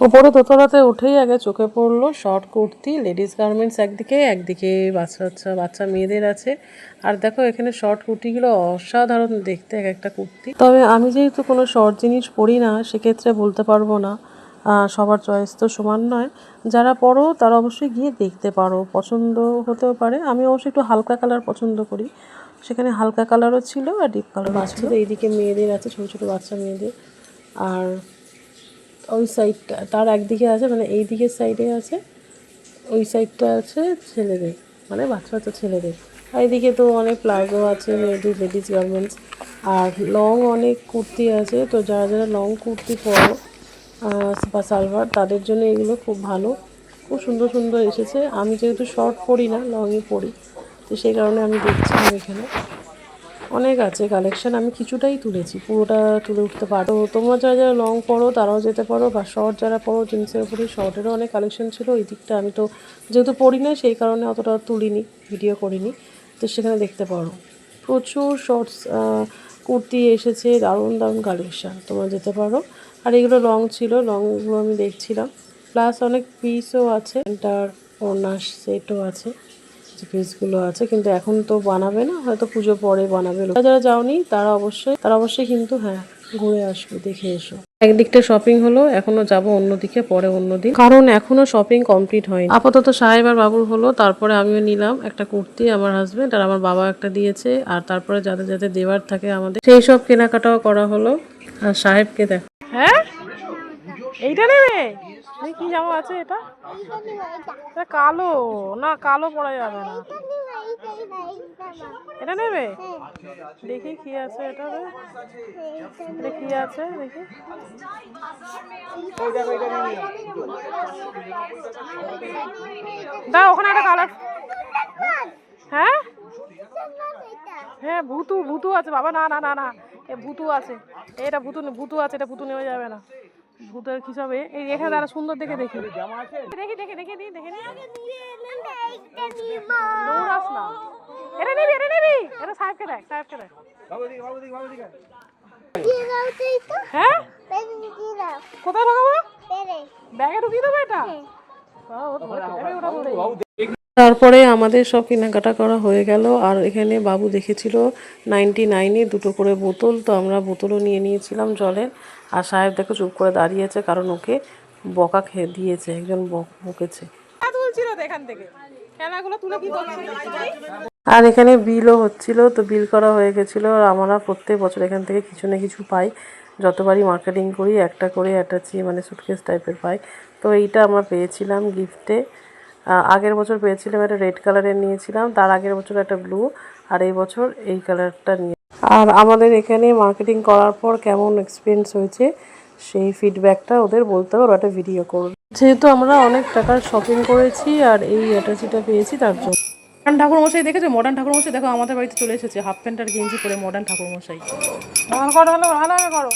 উপরে দোতলাতে উঠেই আগে চোখে পড়লো শর্ট কুর্তি, লেডিস গার্মেন্টস একদিকে, একদিকে বাচ্চা মেয়েদের আছে। আর দেখো এখানে শর্ট কুর্তিগুলো অসাধারণ দেখতে, এক একটা কুর্তি। তবে আমি যেহেতু কোনো শর্ট জিনিস পরি না, সেক্ষেত্রে বলতে পারবো না, সবার চয়েস তো সমান নয়। যারা পরো তারা অবশ্যই গিয়ে দেখতে পারো, পছন্দ হতেও পারে। আমি অবশ্যই একটু হালকা কালার পছন্দ করি, সেখানে হালকা কালারও ছিল আর ডিপ কালারও ছিল। এইদিকে মেয়েদের আছে, ছোটো ছোটো বাচ্চা মেয়েদের। আর ওই সাইডটা তার একদিকে আছে, মানে এই দিকের সাইডে আছে, ওই সাইডটা আছে ছেলেদের, মানে বাচ্চা বাচ্চা ছেলেদের। আর এইদিকে তো অনেক প্লাজো আছে, লেডিস গার্মেন্টস, আর লং অনেক কুর্তি আছে। তো যারা যারা লং কুর্তি পরো বা সালোয়ার, তাদের জন্য এগুলো খুব ভালো, খুব সুন্দর সুন্দর এসেছে। আমি যেহেতু শর্ট পরি না, লংই পরি, তো সেই কারণে আমি দেখছিলাম এখানে অনেক আছে কালেকশন। আমি কিছুটাই তুলেছি, পুরোটা তুলে উঠতে পারো। তোমরা যারা যারা লং পরো তারাও যেতে পারো, বা শর্ট যারা পরো জিন্সের উপরে, শর্টেরও অনেক কালেকশন ছিল। ওই দিকটা আমি তো যেহেতু পরি না, সেই কারণে অতটা তুলিনি, ভিডিও করিনি, তো সেখানে দেখতে পারো প্রচুর শর্টস কুর্তি এসেছে, দারুণ দারুণ কালেকশান, তোমরা যেতে পারো। আর এগুলো লং ছিল, লংগুলো আমি দেখছিলাম, প্লাস অনেক পিসও আছে, এন্টার ওড়না সেটও আছে, যে পিসগুলো আছে। কিন্তু এখন তো বানাবে না, হয়তো পুজো পরে বানাবে। যারা যাওনি তারা অবশ্যই কিন্তু হ্যাঁ ঘুরে আসবে, দেখে এসো। একদিকটা শপিং হলো, এখনো যাব অন্যদিকে, পরে অন্যদিন, কারণ এখনো শপিং কমপ্লিট হয়নি। আপাতত সাহেব আর বাবুর হলো, তারপরে আমিও নিলাম একটা কুর্তি, আমার হাজবেন্ড আর আমার বাবা একটা দিয়েছে। আর তারপরে যাদের যাদের দেওয়ার থাকে আমাদের, সেই সব কেনাকাটাও করা হলো। আর সাহেবকে দেখো, হ্যাঁ এইটা নেবে, কি জামা আছে এটা? কালো না, কালো পরা যাবে না, এটা নেবে। দেখি কি আছে এটা, এটা কি আছে দেখি। দাও ওখানে একটা কালার। হ্যাঁ হ্যাঁ, ভুতু ভুতু আছে বাবা, না না না না, এ ভুতু আছে, এটা ভুতু আছে, এটা ভুতু নেওয়া যাবে না। ভূতের কি সবে এই এখানে দাঁড়া, সুন্দর দেখে দেখি দেখি দেখে দেখে নি দেখে নি, দৌড়াস না, এটা নিবি, এটা নিবি, এটা সাহেবকে দেখ, সাহেবকে দেখ। হ্যাঁ কোথায় ঢোকাবো? ব্যাগে ঢুকিয়ে দেবো এটা। তারপরে আমাদের সব কেনাকাটা করা হয়ে গেল। আর এখানে বাবু দেখেছিল 99-এ দুটো করে বোতল, তো আমরা বোতলও নিয়ে নিয়েছিলাম জলের। আর সাহেব দেখো চুপ করে দাঁড়িয়েছে, কারণ ওকে বকা খেয়ে দিয়েছে, একজন বকেছে। আর এখানে বিলও হচ্ছিল, তো বিল করা হয়ে গেছিলো। আর আমরা প্রত্যেক বছর এখান থেকে কিছু না কিছু পাই, যতবারই মার্কেটিং করি একটা করে অ্যাটাচি, মানে সুটকেস টাইপের পাই। তো এইটা আমরা পেয়েছিলাম গিফটে। আগের বছর পেয়েছিলাম একটা রেড কালারের নিয়েছিলাম, তার আগের বছর একটা ব্লু, আর এই বছর এই কালারটা নিয়ে। আর আমাদের এখানে মার্কেটিং করার পর কেমন এক্সপিরিয়েন্স হয়েছে সেই ফিডব্যাকটা ওদের বলতে হবে, একটা ভিডিও করবে। যেহেতু আমরা অনেক টাকার শপিং করেছি আর এই অ্যাটাচিটা পেয়েছি, তার জন্য। মডার্ন ঠাকুরমশাই দেখেছো? মডার্ন ঠাকুরমশাই দেখো আমাদের বাড়িতে চলে এসেছে, হাফ প্যান্ট আর গেঞ্জি পরে মডার্ন ঠাকুরমশাই। ভালো করো, ভালো করো।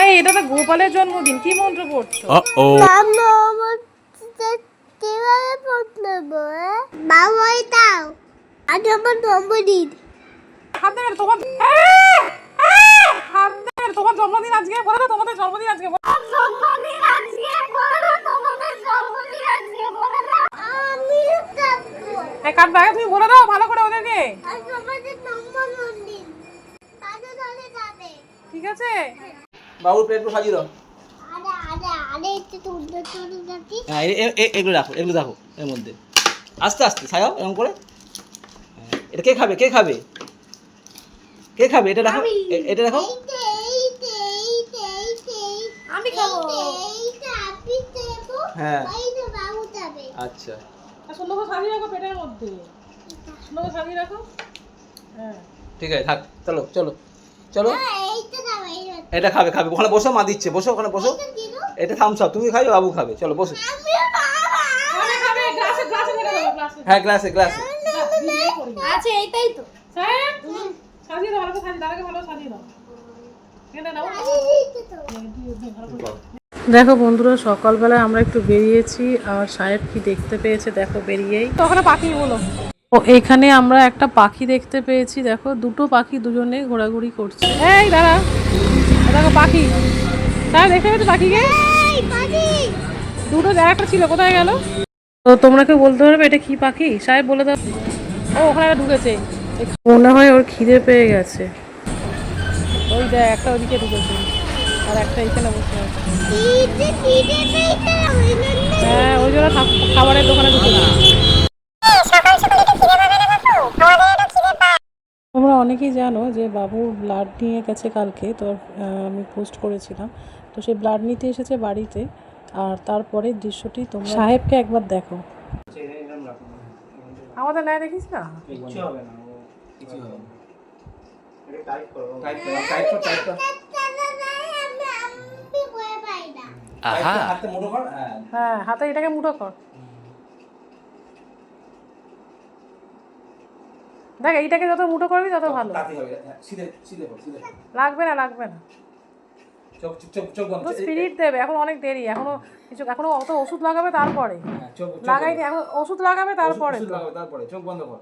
এই এটা তো গোপালের জন্মদিন, কি মন্ত্র পড়ছো? তোমার জন্মদিন আজকে, বলে দাও তোমাদের জন্মদিন আজকে। কাটবে আগে, তুমি বলে দাও ভালো করে ওদেরকে, ঠিক আছে? বাবুর প্লেট সাজিয়ে দাও। হ্যাঁ এগুলো রাখো, এগুলো রাখো এর মধ্যে, আস্তে আস্তে সাজাও এরকম করে। এটা কে খাবে, কে খাবে, কে খাবে? এটা রাখো, এটা রাখো। আমি খাবো। হ্যাঁ আচ্ছা, সুন্দর করে সাজিয়ে রাখো পেটের মধ্যে, সুন্দর করে সাজিয়ে রাখো। হ্যাঁ ঠিক আছে থাক, চলো চলো চলো। এটা খাবে, খাবে ওখানে বসো, মা দিচ্ছে, বসো ওখানে বসো। এটা থামস আপ, তুমি খাবে, বাবু খাবে, চলো বসো। হ্যাঁ গ্লাসে গ্লাসে আচ্ছা এইটাই তো সাজিয়ে দাও, ভালো করে সাজিয়ে দাও, ভালো সাজিয়ে দাও। দেখো বন্ধুরা, সকালবেলায় আমরা একটু বেরিয়েছি, আর সাহেব কি দেখতে পেয়েছে দেখো বেরিয়েই। তো ওখানে পাখি বলো, ও এখানে আমরা একটা পাখি দেখতে পেয়েছি, দেখো দুটো পাখি দুজনে ঘোরাঘুরি করছে। এই দাঁড়া, দেখো পাখি, তাই দেখতে পেয়েছো পাখিকে? দুটো একটা ছিল, কোথায় গেল? তো তোমরা কেউ বলতে পারবে এটা কি পাখি? সাহেব বলে দাও। ও ওখানে ঢুকেছে, মনে হয় ওর খিদে পেয়ে গেছে। ওই দেখ একটা ওইদিকে ঢুকেছে আর একটা এখানে বসে আছে। হ্যাঁ ওই জন্য খাবারের দোকানে ঢুকেছে। তোমরা অনেকেই জানো যে বাবু ব্লাড নিয়ে গেছে কালকে, তো আমি পোস্ট করেছিলাম। তো সে ব্লাড নিতে এসেছে বাড়িতে, আর তারপরে দৃশ্যটি তোমরা সাহেবকে একবার দেখো। আমাদের ন্যায় দেখিস না, কিচ্ছু হবে না, কিছু হবে না। এটা টাইট করো, টাইট করো। আহা, হাতে মুঠো কর। হ্যাঁ হাতে এটাকে মুঠো কর। দেখ এইটাকে যত মুঠো করবি তত ভালো। তাড়াতাড়ি হবে, সিধে সিধে কর, সিধে। লাগবে না লাগবে না, চোখ চোখ চোখ বন্ধ। তো স্পিরিট দেবে, এখনো অনেক দেরি, এখনো অত ওষুধ লাগাবে তারপরে। চোখ লাগাইনি, এখন ওষুধ লাগাবে তারপরে। তারপরে চোখ বন্ধ কর,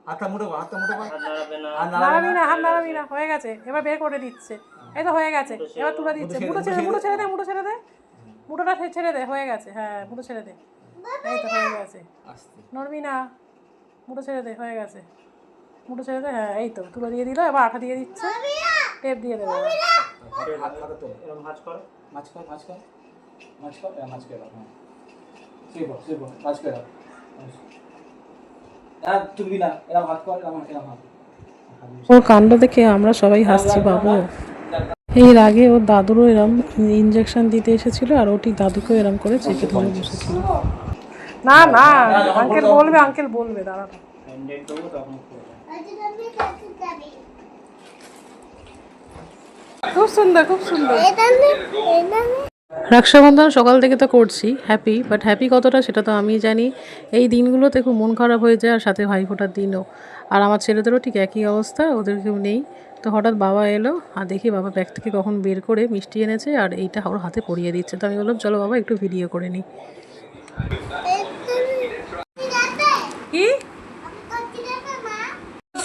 হাতটা মুঠো কর, হাতটা মুঠো কর। নাড়াবি না, হাত নাড়াবি না, হয়ে গেছে, এবার বের করে দিচ্ছে। এই তো হয়ে গেছে, এবার তুলে দিচ্ছে। মুঠো ছেড়ে দে, মুঠোটা ছেড়ে দে, হয়ে গেছে। হ্যাঁ মুঠো ছেড়ে দে, এই তো হয়ে গেছে। নড়বি না, মুঠো ছেড়ে দে, হয়ে গেছে। মুঠো ছেড়ে দে, হ্যাঁ এই তো তুলে দিয়ে দিল। এবার আঠা দিয়ে দিচ্ছে, টেপ দিয়ে দেবে। হাতটা তো এরকম ভাঁজ কর, ভাঁজ কর, ভাঁজ কর, ভাঁজ কর, ভাঁজ করে দাও। হ্যাঁ শিব ভাঁজ করে দাও। আর তুলবি না, এরকম হাত কর, এরকম হাত। ওর কাণ্ড দেখে আমরা সবাই হাসছি। বাবু এর আগে ওর দাদুরও এরম ইঞ্জেকশন দিতে এসেছিল, আর ওটি দাদুকেও এরম করে চেপে ধরে বসেছিল। না না আঙ্কেল বলবে দাঁড়া। খুব সুন্দর, খুব সুন্দর। রক্ষাবন্ধন সকাল থেকে তো করছি হ্যাপি, বাট হ্যাপি কতটা সেটা তো আমি জানি। এই দিনগুলোতে খুব মন খারাপ হয়ে যায়, আর সাথে ভাইফোঁটার দিনও। আর আমার ছেলেদেরও ঠিক একই অবস্থা, ওদের কেউ নেই। তো হঠাৎ বাবা এলো, আর দেখি বাবা ব্যাগ থেকে কখন বের করে মিষ্টি এনেছে, আর এইটা ওর হাতে পরিয়ে দিচ্ছে। তো আমি বললাম চলো বাবা একটু ভিডিও করে নিই। কি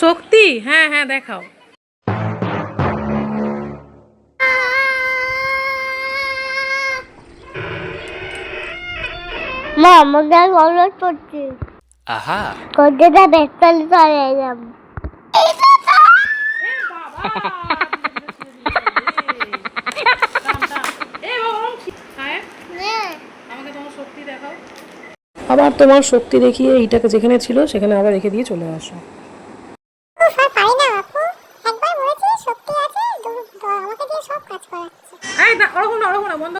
শক্তি? হ্যাঁ হ্যাঁ দেখাও। মা আমাকে গলত করছে। আহা, কোথাটা বেস্তালি চলে যাব। আবার তোমার শক্তি দেখিয়ে এইটাকে যেখানে ছিল সেখানে আবার রেখে দিয়ে চলে আসো। একবার বলেছি শক্তি আছে, আমাকে দিয়ে সব কাজ করাচ্ছে। এই না, ওরকম না, বন্ধ।